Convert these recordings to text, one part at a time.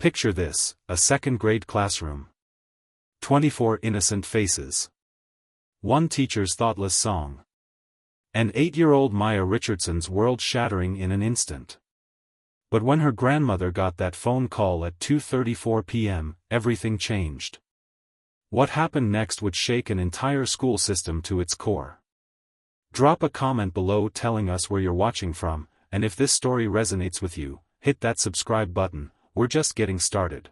Picture this, a second-grade classroom. 24 innocent faces. One teacher's thoughtless song. And 8-year-old Maya Richardson's world shattering in an instant. But when her grandmother got that phone call at 2:34 p.m., everything changed. What happened next would shake an entire school system to its core. Drop a comment below telling us where you're watching from, and if this story resonates with you, hit that subscribe button. We're just getting started.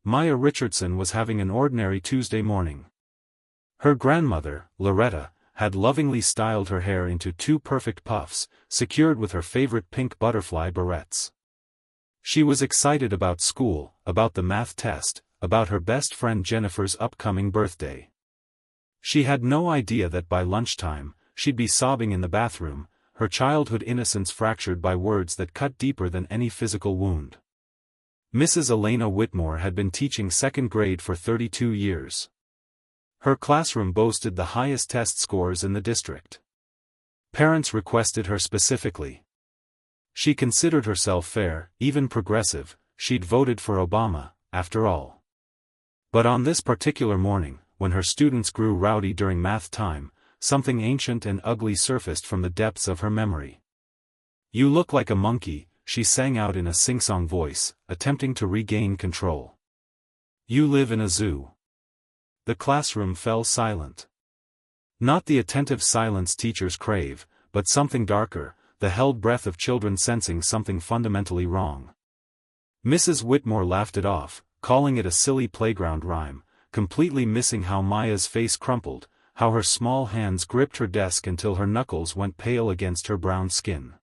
Maya Richardson was having an ordinary Tuesday morning. Her grandmother, Loretta, had lovingly styled her hair into 2 perfect puffs, secured with her favorite pink butterfly barrettes. She was excited about school, about the math test, about her best friend Jennifer's upcoming birthday. She had no idea that by lunchtime, she'd be sobbing in the bathroom, her childhood innocence fractured by words that cut deeper than any physical wound. Mrs. Elena Whitmore had been teaching second grade for 32 years. Her classroom boasted the highest test scores in the district. Parents requested her specifically. She considered herself fair, even progressive, she'd voted for Obama, after all. But on this particular morning, when her students grew rowdy during math time, something ancient and ugly surfaced from the depths of her memory. "You look like a monkey," she sang out in a sing-song voice, attempting to regain control. "You live in a zoo." The classroom fell silent. Not the attentive silence teachers crave, but something darker, the held breath of children sensing something fundamentally wrong. Mrs. Whitmore laughed it off, calling it a silly playground rhyme, completely missing how Maya's face crumpled, how her small hands gripped her desk until her knuckles went pale against her brown skin.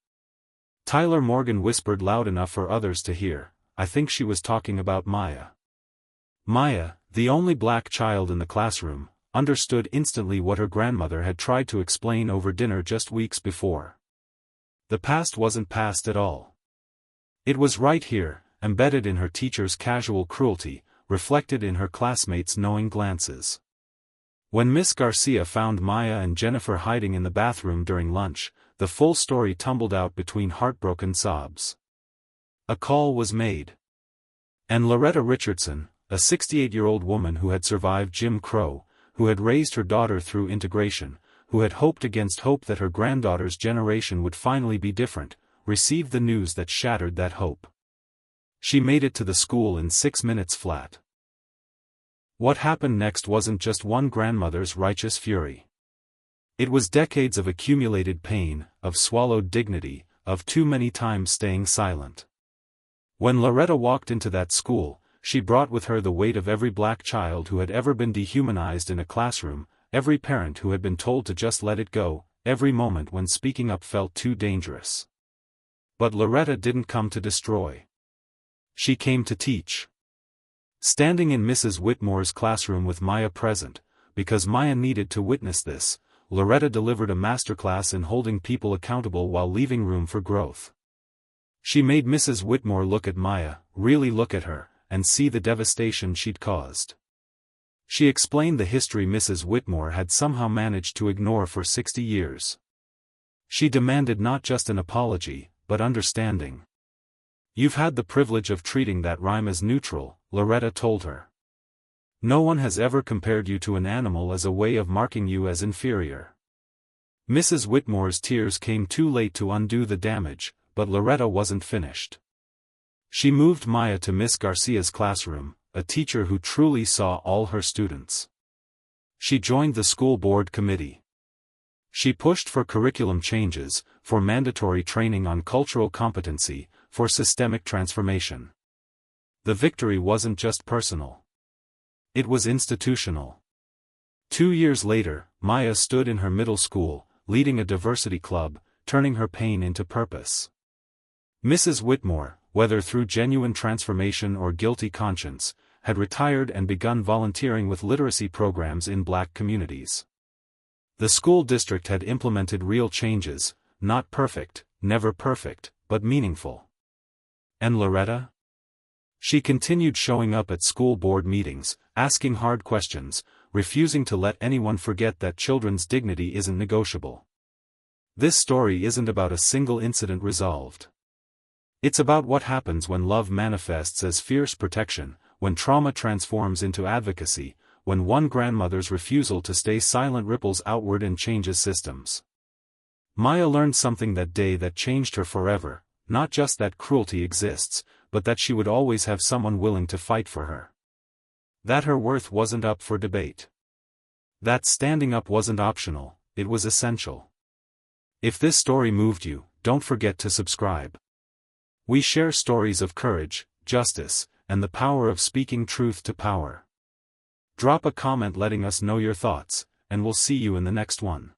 Tyler Morgan whispered loud enough for others to hear, "I think she was talking about Maya." Maya, the only black child in the classroom, understood instantly what her grandmother had tried to explain over dinner just weeks before. The past wasn't past at all. It was right here, embedded in her teacher's casual cruelty, reflected in her classmates' knowing glances. When Miss Garcia found Maya and Jennifer hiding in the bathroom during lunch, the full story tumbled out between heartbroken sobs. A call was made. And Loretta Richardson, a 68-year-old woman who had survived Jim Crow, who had raised her daughter through integration, who had hoped against hope that her granddaughter's generation would finally be different, received the news that shattered that hope. She made it to the school in 6 minutes flat. What happened next wasn't just one grandmother's righteous fury. It was decades of accumulated pain, of swallowed dignity, of too many times staying silent. When Loretta walked into that school, she brought with her the weight of every black child who had ever been dehumanized in a classroom, every parent who had been told to just let it go, every moment when speaking up felt too dangerous. But Loretta didn't come to destroy. She came to teach. Standing in Mrs. Whitmore's classroom with Maya present, because Maya needed to witness this, Loretta delivered a masterclass in holding people accountable while leaving room for growth. She made Mrs. Whitmore look at Maya, really look at her, and see the devastation she'd caused. She explained the history Mrs. Whitmore had somehow managed to ignore for 60 years. She demanded not just an apology, but understanding. "You've had the privilege of treating that rhyme as neutral," Loretta told her. "No one has ever compared you to an animal as a way of marking you as inferior." Mrs. Whitmore's tears came too late to undo the damage, but Loretta wasn't finished. She moved Maya to Miss Garcia's classroom, a teacher who truly saw all her students. She joined the school board committee. She pushed for curriculum changes, for mandatory training on cultural competency, for systemic transformation. The victory wasn't just personal. It was institutional. 2 years later, Maya stood in her middle school, leading a diversity club, turning her pain into purpose. Mrs. Whitmore, whether through genuine transformation or guilty conscience, had retired and begun volunteering with literacy programs in black communities. The school district had implemented real changes, not perfect, never perfect, but meaningful. And Loretta? She continued showing up at school board meetings, asking hard questions, refusing to let anyone forget that children's dignity isn't negotiable. This story isn't about a single incident resolved. It's about what happens when love manifests as fierce protection, when trauma transforms into advocacy, when one grandmother's refusal to stay silent ripples outward and changes systems. Maya learned something that day that changed her forever, not just that cruelty exists, but that she would always have someone willing to fight for her. That her worth wasn't up for debate. That standing up wasn't optional, it was essential. If this story moved you, don't forget to subscribe. We share stories of courage, justice, and the power of speaking truth to power. Drop a comment letting us know your thoughts, and we'll see you in the next one.